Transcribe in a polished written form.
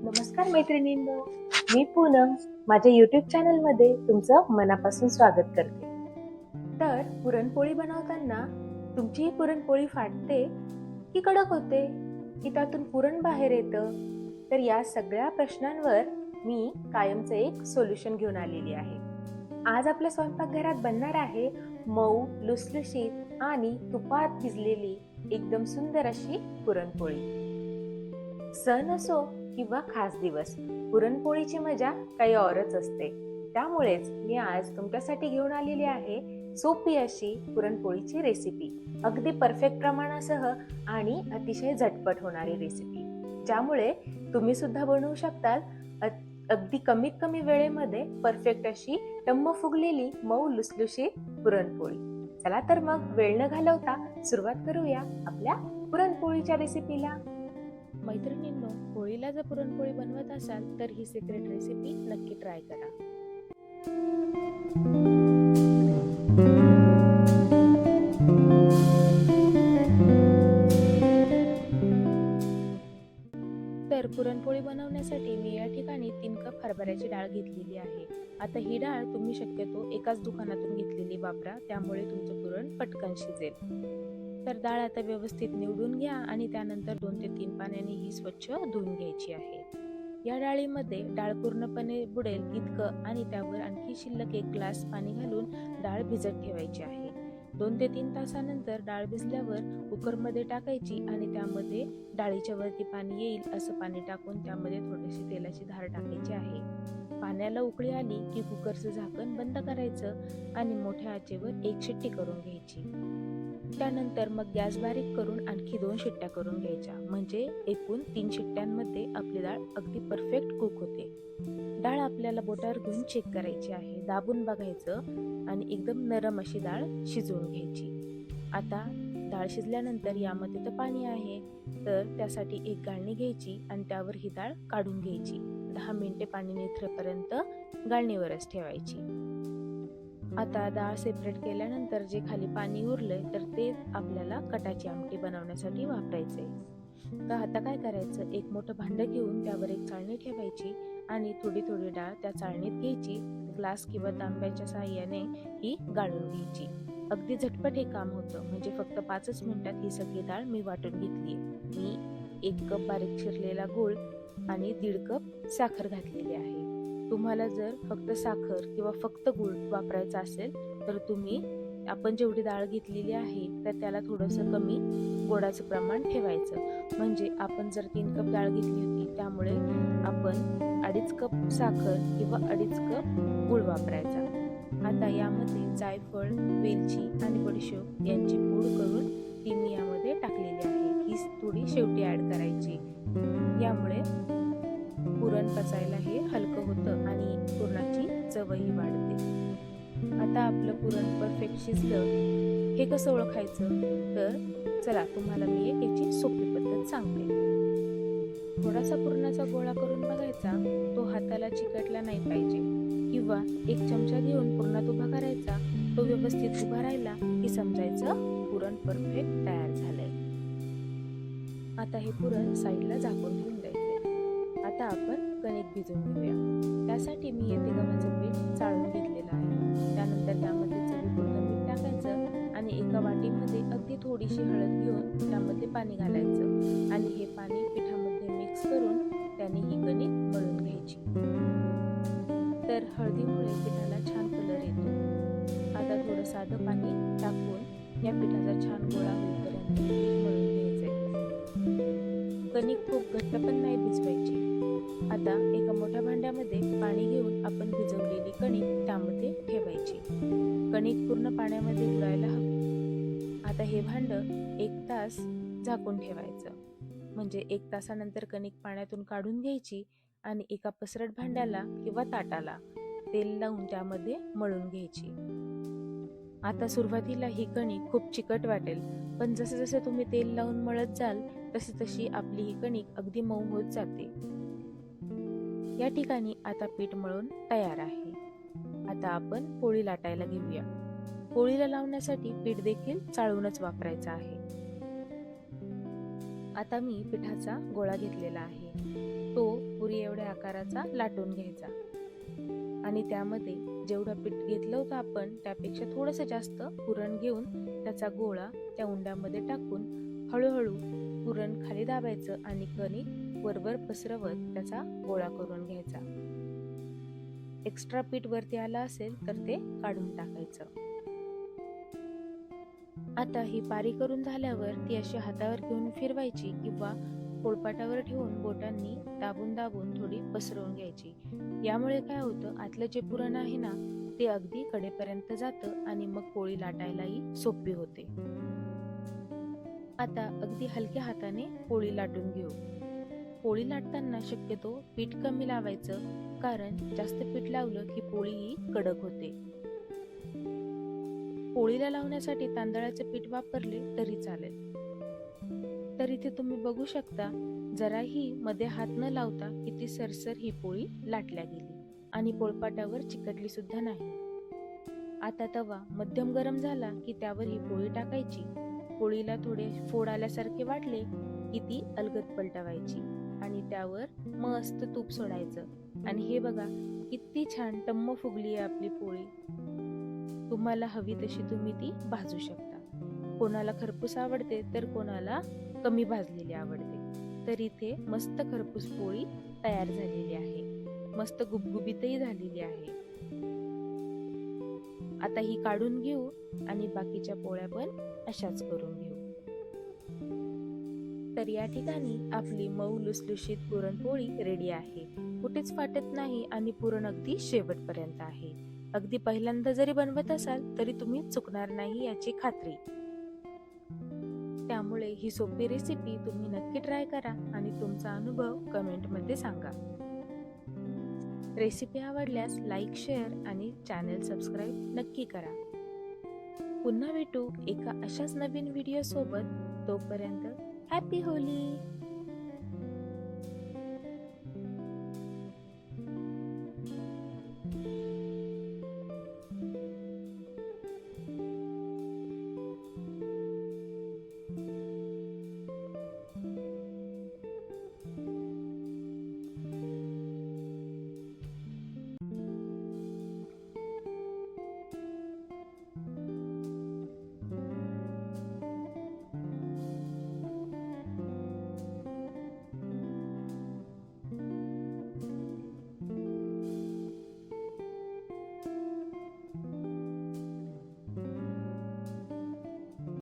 नमस्कार मैत्रिणींनो, मी पूनम माझ्या YouTube चॅनलमध्ये तुमचं मनापासून स्वागत करते. तर पुरणपोळी बनवताना तुमची ही पुरणपोळी फाटते की कडक होते की त्यातून पुरण बाहेर येतं? तर या सगळ्या प्रश्नांवर मी कायमचं एक सोल्युशन घेऊन आलेली आहे. आज आपल्या स्वयंपाकघरात बनणार आहे मऊ, लुसलुशीत आणि तुपात भिजलेली एकदम सुंदर अशी पुरणपोळी. सण असो किंवा खास दिवस, पुरणपोळीची मजा काही औरच असते. त्यामुळेच मी आज तुमच्यासाठी घेऊन आलेली आहे सोपी अशी पुरणपोळीची रेसिपी, अगदी परफेक्ट प्रमाणासह आणि अतिशय झटपट होणारी रेसिपी, ज्यामुळे तुम्ही सुद्धा बनवू शकताल अगदी कमीत कमी वेळेमध्ये परफेक्ट अशी टम्म फुगलेली मऊ लुसलुशीत पुरणपोळी. चला तर मग वेळ न घालवता सुरुवात करूया आपल्या पुरणपोळीच्या रेसिपीला. मैत्रिणींनो, होळीला जर पुरणपोळी बनवत असाल तर ही सिक्रेट रेसिपी नक्की ट्राय करा. तर पुरणपोळी बनवण्यासाठी मी या ठिकाणी 3 कप हरभऱ्याची डाळ घेतलेली आहे. आता ही डाळ तुम्ही शक्यतो एकाच दुकानातून घेतलेली वापरा, त्यामुळे तुमचं पुरण पटकन शिजेल. तर डाळ आता व्यवस्थित निवडून घ्या आणि त्यानंतर 2 ते 3 पाण्याने ही स्वच्छ धुवून घ्यायची आहे. या डाळीमध्ये डाळ पूर्णपणे बुडेल इतकं आणि त्यावर आणखी शिल्लक 1 ग्लास पाणी घालून डाळ भिजत ठेवायची आहे. 2 ते 3 तासानंतर डाळ भिजल्यावर कुकरमध्ये टाकायची आणि त्यामध्ये डाळीच्या वरती पाणी येईल असं पाणी टाकून त्यामध्ये थोडीशी तेलाची धार टाकायची आहे. पाण्याला उकळी आली की कुकरचं झाकण बंद करायचं आणि मोठ्या आचेवर 1 शिट्टी करून घ्यायची. त्यानंतर मग गॅस बारीक करून आणखी 2 शिट्ट्या करून घ्यायच्या, म्हणजे एकूण 3 शिट्ट्यांमध्ये आपली डाळ अगदी परफेक्ट कुक होते. डाळ आपल्याला बोटावर घेऊन चेक करायची आहे, दाबून बघायचं आणि एकदम नरम अशी डाळ शिजवून घ्यायची. आता डाळ शिजल्यानंतर यामध्ये तर पाणी आहे, तर त्यासाठी एक गाळणी घ्यायची आणि त्यावर ही डाळ काढून घ्यायची. 10 मिनिटे पाणी निथरेपर्यंत गाळणीवरच ठेवायची. आता डाळ सेपरेट केल्यानंतर जे खाली पाणी उरलंय तर ते आपल्याला कटाची आमटी बनवण्यासाठी वापरायचंय. तर आता काय करायचं, एक मोठं भांडं घेऊन त्यावर एक चाळणी ठेवायची आणि थोडी थोडी डाळ त्या चाळणीत घ्यायची. ग्लास किंवा तांब्याच्या साहाय्याने ही गाळून घ्यायची. अगदी झटपट हे काम होतं, म्हणजे फक्त 5 मिनिटात ही सगळी डाळ मी वाटून घेतली. मी 1 कप बारीक चिरलेला गूळ आणि 1.5 कप साखर घातलेली आहे. तुम्हाला जर फक्त साखर किंवा फक्त गूळ वापरायचा असेल तर तुम्ही आपण जेवढी डाळ घेतलेली आहे तर त्याला थोडंसं कमी गोडाचं प्रमाण ठेवायचं. म्हणजे आपण जर 3 कप डाळ घेतली होती त्यामुळे आपण 2.5 कप साखर किंवा 2.5 कप गूळ वापरायचा. आता यामध्ये जायफळ, वेलची आणि बडीशोप यांची पूड करून ती मी यामध्ये टाकलेली आहे. ही थोडी शेवटी ऍड करायची. यामुळे पुरण पचायला हे हलकं होतं आणि पुरणाची चवही वाढते. आता आपलं पुरण परफेक्ट शिजलं. हे कसं ओळखायचं, तर चला तुम्हाला मी एक याची सोपी पद्धत सांगते. थोडासा पुरणाचा गोळा करून बघायचा, तो हाताला चिकटला नाही पाहिजे, किंवा 1 चमचा घेऊन पुरणात उभा करायचा. तो व्यवस्थित उभा राहिला की समजायचं पुरण परफेक्ट तयार झालंय. आता हे पुरण साईडला झाकून ठेवून द्यायचे. आता आपण कणिक भिजवून घेऊया. त्यासाठी मी येथे गव्हाचं पीठ चाळून घेतलेलं आहे. त्यानंतर त्यामध्ये चवीपुरतं मीठ टाकायचं आणि एका वाटीमध्ये अगदी थोडीशी हळद घेऊन त्यामध्ये पाणी घालायचं आणि हे पाणी पिठामध्ये मिक्स करून त्याने ही कणिक मळून घ्यायची. तर हळदीमुळे पिठाला छान कलर येतो. आता थोडं साधं पाणी टाकून या पिठाचा छान गोळा होईपर्यंत पीठ मळून घ्यायचंय. कणिक खूप घट्ट पण नाही भिजवायची. आता एका मोठ्या भांड्यामध्ये पाणी घेऊन आपण भिजवलेली कणिक त्यामध्ये ठेवायची. कणिक पूर्ण पाण्यामध्ये बुडायला हवी. आता हे भांडं 1 तास झाकून ठेवायचं, म्हणजे 1 तासानंतर कणिक पाण्यातून काढून घ्यायची आणि एका पसरट भांड्याला किंवा ताटाला तेल लावून त्यामध्ये मळून घ्यायची. आता सुरुवातीला ही कणिक खूप चिकट वाटेल, पण जसं जसं तुम्ही तेल लावून मळत जाल तशी तशी आपली ही कणिक अगदी मऊ होत जाते. या ठिकाणी आता पीठ मळून तयार आहे. आता आपण पोळी लाटायला घेऊया. पोळीला लावण्यासाठी पीठ देखील चाळूनच वापरायचं आहे. आता मी पिठाचा गोळा घेतलेला आहे. तो पुरी आकाराचा लाटून घ्यायचा आणि त्यामध्ये जेवढं पीठ घेतलं होतं आपण त्यापेक्षा थोडंसं जास्त पुरण घेऊन त्याचा गोळा त्या उंडामध्ये टाकून हळूहळू पुरण खाली दाबायचं आणि कणिक वरवर पसरवत त्याचा गोळा करून घ्यायचा. एक्स्ट्रा पीठ वरती आलं असेल तर ते काढून टाकायचं. आता ही पारी करून झाल्यावर ती अशी हातावर घेऊन फिरवायची किंवा पोळपाटावर ठेवून बोटांनी दाबून दाबून थोडी पसरवून घ्यायची. यामुळे काय होतं, आतलं जे पुरण आहे ना ते अगदी कडेपर्यंत जातं आणि मग पोळी लाटायलाही सोपी होते. आता अगदी हलक्या हाताने पोळी लाटून घेऊ. पोळी लाटताना शक्यतो पीठ कमी लावायचं, कारण जास्त पीठ लावलं की पोळी ही कडक होते. पोळीला लावण्यासाठी तांदळाचे पीठ वापरले तरी चालेल. तर इथे तुम्ही बघू शकता, जराही मध्ये हात न लावता किती सरसर ही पोळी लाटल्या गेली आणि पोळपाटावर चिकटली सुद्धा नाही. आता तवा मध्यम गरम झाला की त्यावर ही पोळी टाकायची. पोळीला थोडे फोड आल्यासारखे वाटले की ती अलगद पलटवायची आणि त्यावर मस्त तूप सोडायचं आणि हे बघा किती छान टम्म फुगली आहे आपली पोळी. तुम्हाला हवी तशी तुम्ही ती भाजू शकता. कोणाला खरपूस आवडते तर कोणाला कमी भाजलेली आवडते. तर इथे मस्त खरपूस पोळी तयार झालेली आहे, मस्त गुबगुबीतही झालेली आहे. आता ही काढून घेऊ आणि बाकीच्या पोळ्या पण अशाच करून घेऊ. तर या ठिकाणी आपली मऊ लुसलुशीत पुरणपोळी रेडी आहे. कुठेच फाटत नाही आणि पुरण अगदी शेवटपर्यंत आहे. अगदी पहिल्यांदा जरी बनवत असाल तरी तुम्ही चुकणार नाही याची खात्री. त्यामुळे ही सोपी रेसिपी तुम्ही नक्की ट्राय करा आणि तुमचा अनुभव कमेंटमध्ये सांगा. रेसिपी आवडल्यास लाईक, शेअर आणि चॅनल सबस्क्राईब नक्की करा. पुन्हा भेटू एका अशाच नवीन व्हिडिओ सोबत. तोपर्यंत हॅपी होली.